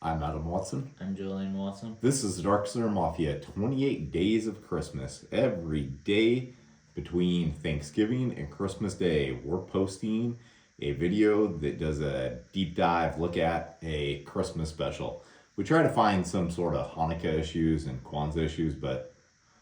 I'm Adam Watson. I'm Julian Watson. This is Darkslinger Mafia, 28 Days of Christmas. Every day between Thanksgiving and Christmas Day, we're posting a video that does a deep dive look at a Christmas special. We try to find some sort of Hanukkah issues and Kwanzaa issues, but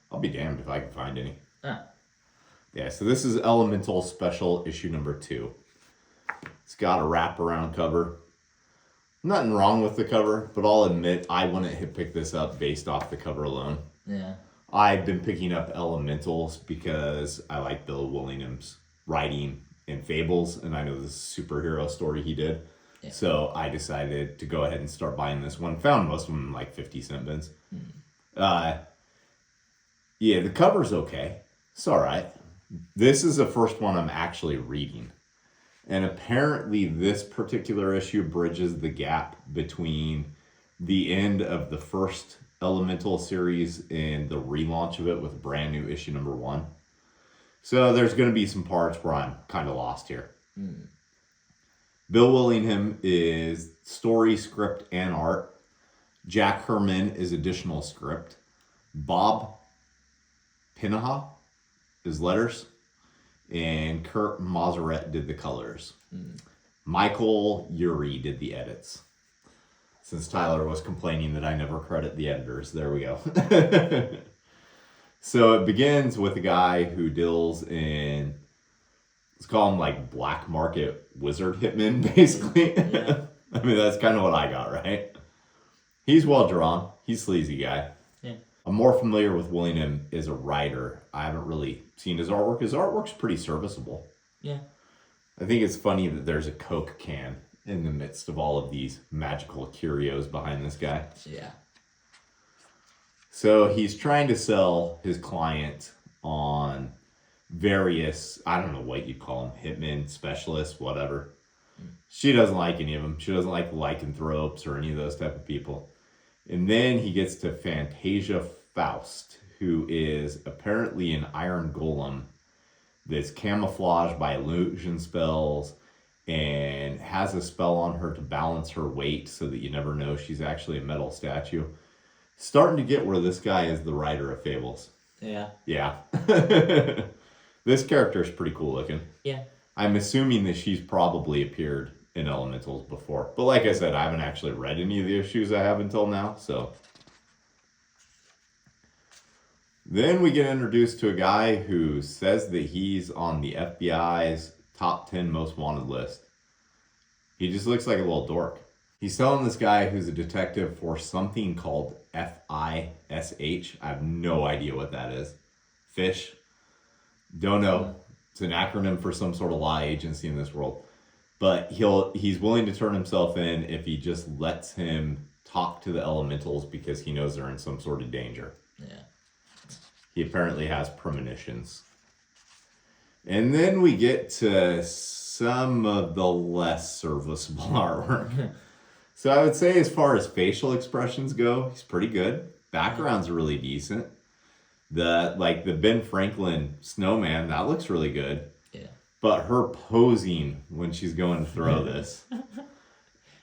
I'll be damned if I can find any. Yeah, so this is Elemental Special issue number 2. It's got a wraparound cover. Nothing wrong with the cover, but I'll admit I wouldn't have picked this up based off the cover alone. Yeah. I've been picking up Elementals because I like Bill Willingham's writing in Fables, and I know this is a superhero story he did. Yeah. So I decided to go ahead and start buying this one. Found most of them in like 50-cent bins. Yeah, the cover's okay. It's all right. This is the first one I'm actually reading. And apparently this particular issue bridges the gap between the end of the first Elemental series and the relaunch of it with brand new issue number 1. So there's going to be some parts where I'm kind of lost here. Bill Willingham is story, script, and art. Jack Herman is additional script. Bob Pinaha is letters. And Kurt Maserett did the colors. Michael Urey did the edits. Since Tyler was complaining that I never credit the editors, there we go. So it begins with a guy who deals in, let's call him like black market wizard hitmen, basically. Yeah. I mean, that's kind of what I got, right? He's well drawn. He's a sleazy guy. Yeah. I'm more familiar with Willingham as a writer. I haven't really seen his artwork. His artwork's pretty serviceable. Yeah. I think it's funny that there's a Coke can in the midst of all of these magical curios behind this guy. Yeah. So he's trying to sell his client on various, I don't know what you call them, hitmen, specialists, whatever. She doesn't like any of them. She doesn't like lycanthropes or any of those type of people. And then he gets to Fantasia Faust, who is apparently an iron golem that's camouflaged by illusion spells and has a spell on her to balance her weight so that you never know she's actually a metal statue. Starting to get where this guy is the writer of Fables. Yeah. Yeah. This character is pretty cool looking. Yeah. I'm assuming that she's probably appeared in Elementals before. But like I said, I haven't actually read any of the issues I have until now, so. Then we get introduced to a guy who says that he's on the FBI's top 10 most wanted list. He just looks like a little dork. He's telling this guy who's a detective for something called FISH. I have no idea what that is. Fish. Don't know. It's an acronym for some sort of law agency in this world. But he's willing to turn himself in if he just lets him talk to the Elementals because he knows they're in some sort of danger. Yeah. He apparently has premonitions. And then we get to some of the less serviceable artwork. So I would say as far as facial expressions go, he's pretty good. Background's really decent. The Ben Franklin snowman, that looks really good. Yeah. But her posing when she's going to throw this,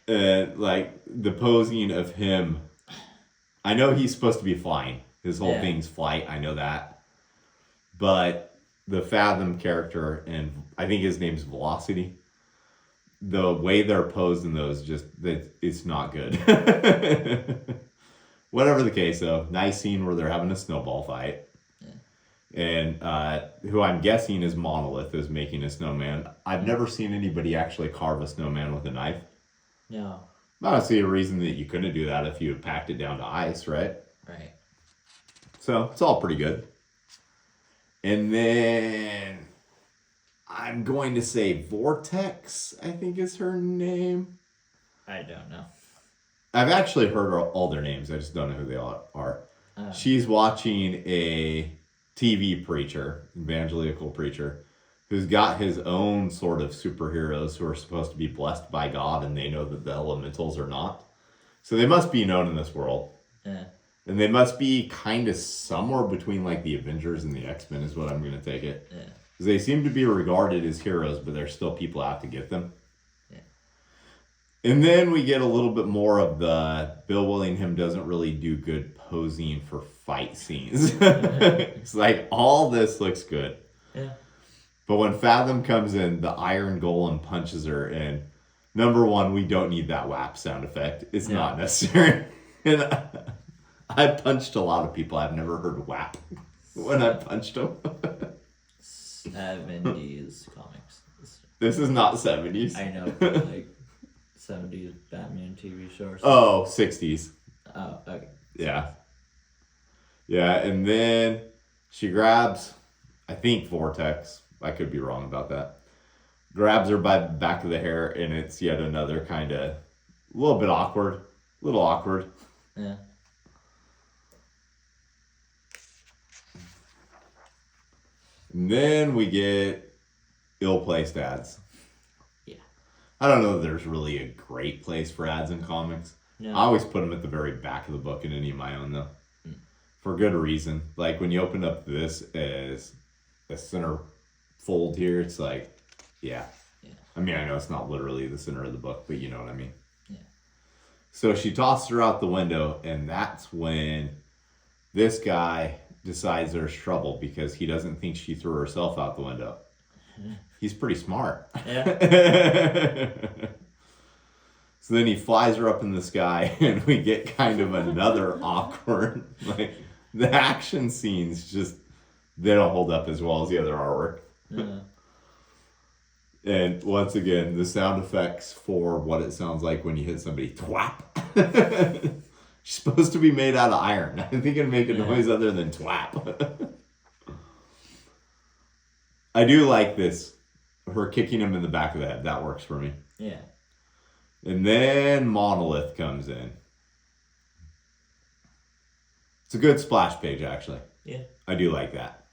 like the posing of him, I know he's supposed to be flying. His whole thing's flight, I know that. But the Fathom character, and I think his name's Velocity, the way they're posed in those, it's not good. Whatever the case, though, nice scene where they're having a snowball fight. Yeah. And who I'm guessing is Monolith is making a snowman. I've never seen anybody actually carve a snowman with a knife. No. I don't see a reason that you couldn't do that if you had packed it down to ice, right? Right. So it's all pretty good. And then I'm going to say Vortex, I think is her name. I don't know. I've actually heard all their names. I just don't know who they all are. She's watching a TV preacher, evangelical preacher, who's got his own sort of superheroes who are supposed to be blessed by God, and they know that the Elementals are not. So they must be known in this world. Yeah. And they must be kind of somewhere between like the Avengers and the X-Men is what I'm going to take it. Yeah. Because they seem to be regarded as heroes, but there's still people out to get them. Yeah. And then we get a little bit more of the Bill Willingham doesn't really do good posing for fight scenes. It's like, all this looks good. Yeah. But when Fathom comes in, the Iron Golem punches her, and number one, we don't need that whap sound effect. It's not necessary. And I punched a lot of people. I've never heard whap when I punched them. 70s comics. This is not 70s. I know, but like 70s Batman TV show or something. Oh, 60s. Oh, okay. Yeah. Yeah, and then she grabs, I think, Vortex. I could be wrong about that. Grabs her by the back of the hair, and it's yet another kind of a little bit awkward. A little awkward. Yeah. And then we get ill-placed ads. Yeah. I don't know that there's really a great place for ads in comics. No. I always put them at the very back of the book in any of my own, though. For good reason. Like, when you open up this as a center fold here, it's like, yeah. I mean, I know it's not literally the center of the book, but you know what I mean. Yeah. So she tosses her out the window, and that's when this guy decides there's trouble because he doesn't think she threw herself out the window. He's pretty smart. Yeah. So then he flies her up in the sky, and we get kind of another awkward, like, the action scenes just, they don't hold up as well as the other artwork. Yeah. And once again, the sound effects for what it sounds like when you hit somebody, thwap. She's supposed to be made out of iron. I think it'd make a noise other than thwap. I do like this. Her kicking him in the back of the head. That works for me. Yeah. And then Monolith comes in. It's a good splash page, actually. Yeah. I do like that.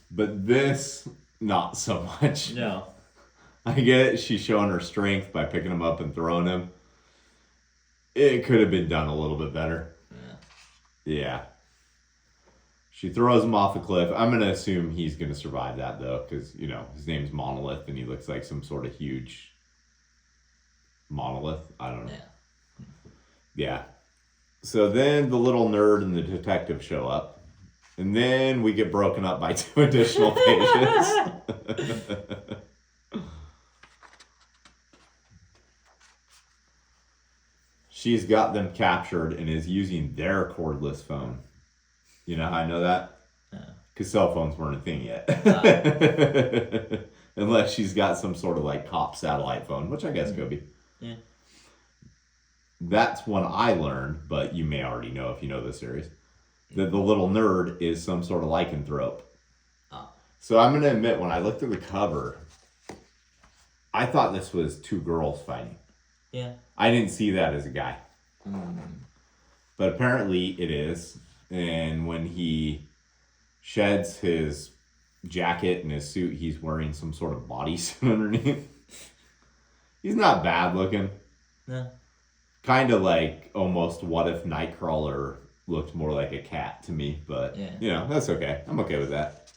But this, not so much. No. I get it. She's showing her strength by picking him up and throwing him. It could have been done a little bit better. Yeah. She throws him off a cliff. I'm going to assume he's going to survive that, though, because, you know, his name's Monolith, and he looks like some sort of huge monolith. I don't know. Yeah. So then the little nerd and the detective show up. And then we get broken up by 2 additional pages. She's got them captured and is using their cordless phone. You know how I know that? Because cell phones weren't a thing yet. Unless she's got some sort of like cop satellite phone, which I guess could be. Yeah. That's when I learned, but you may already know if you know this series, that the little nerd is some sort of lycanthrope. So I'm going to admit, when I looked at the cover, I thought this was 2 girls fighting. Yeah. I didn't see that as a guy. But apparently it is. And when he sheds his jacket and his suit, he's wearing some sort of bodysuit underneath. He's not bad looking. No. Kind of like almost what if Nightcrawler looked more like a cat to me. But, you know, that's okay. I'm okay with that.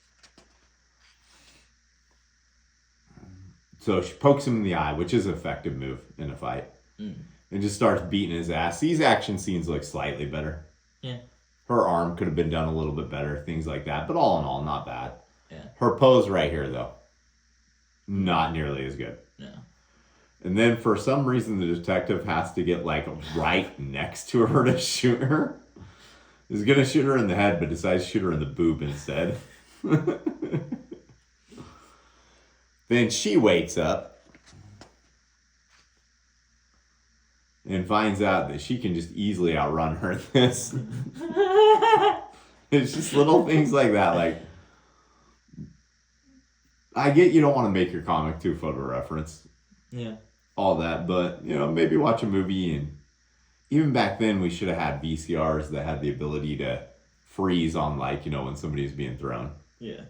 So she pokes him in the eye, which is an effective move in a fight. And just starts beating his ass. These action scenes look slightly better. Yeah. Her arm could have been done a little bit better, things like that. But all in all, not bad. Yeah. Her pose right here, though, not nearly as good. No. And then for some reason, the detective has to get like right next to her to shoot her. He's going to shoot her in the head, but decides to shoot her in the boob instead. Then she wakes up and finds out that she can just easily outrun her in this. It's just little things like that. Like, I get you don't want to make your comic too photo reference. Yeah. All that, but, you know, maybe watch a movie. And even back then, we should have had VCRs that had the ability to freeze on, like, you know, when somebody's being thrown. Yeah.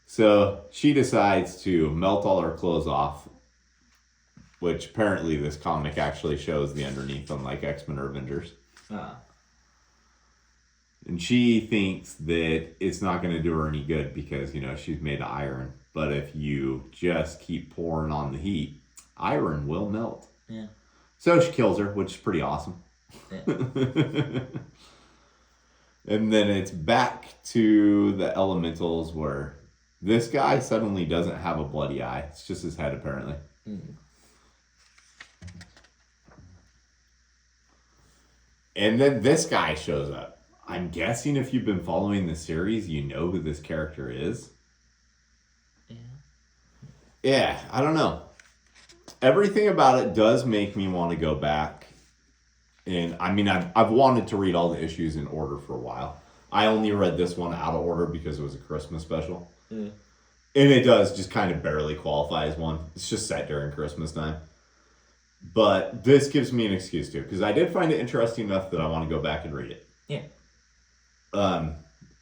So she decides to melt all her clothes off, which apparently this comic actually shows the underneath, unlike X-Men or Avengers. And she thinks that it's not going to do her any good because, you know, she's made of iron. But if you just keep pouring on the heat, iron will melt. Yeah. So she kills her, which is pretty awesome. Yeah. And then it's back to the elementals where this guy suddenly doesn't have a bloody eye. It's just his head, apparently. Mm. And then this guy shows up. I'm guessing if you've been following the series, you know who this character is. Yeah. Yeah, I don't know. Everything about it does make me want to go back. And I mean, I've wanted to read all the issues in order for a while. I only read this one out of order because it was a Christmas special. Yeah. And it does just kind of barely qualify as one. It's just set during Christmas time. But this gives me an excuse to, because I did find it interesting enough that I want to go back and read it. Yeah.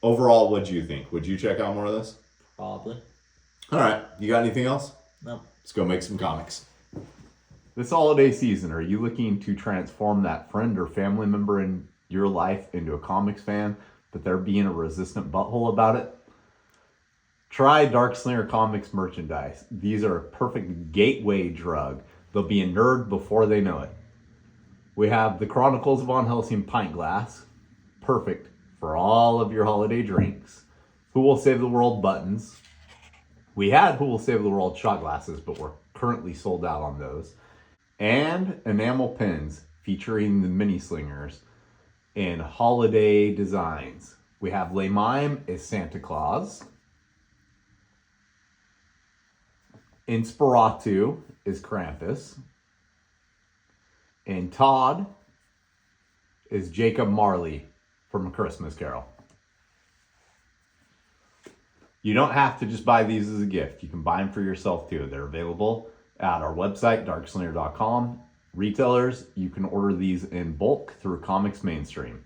Overall, what'd you think? Would you check out more of this? Probably. All right. You got anything else? No. Let's go make some comics. This holiday season, are you looking to transform that friend or family member in your life into a comics fan, but they're being a resistant butthole about it? Try Darkslinger Comics merchandise. These are a perfect gateway drug. They'll be a nerd before they know it. We have the Chronicles of Von Helsing pint glass. Perfect for all of your holiday drinks. Who Will Save the World buttons. We had Who Will Save the World shot glasses, but we're currently sold out on those. And enamel pins featuring the mini slingers in holiday designs. We have Le Mime as Santa Claus. Inspiratu is Krampus. And Todd is Jacob Marley from A Christmas Carol. You don't have to just buy these as a gift. You can buy them for yourself too. They're available at our website, darkslinger.com. Retailers, you can order these in bulk through Comics Mainstream.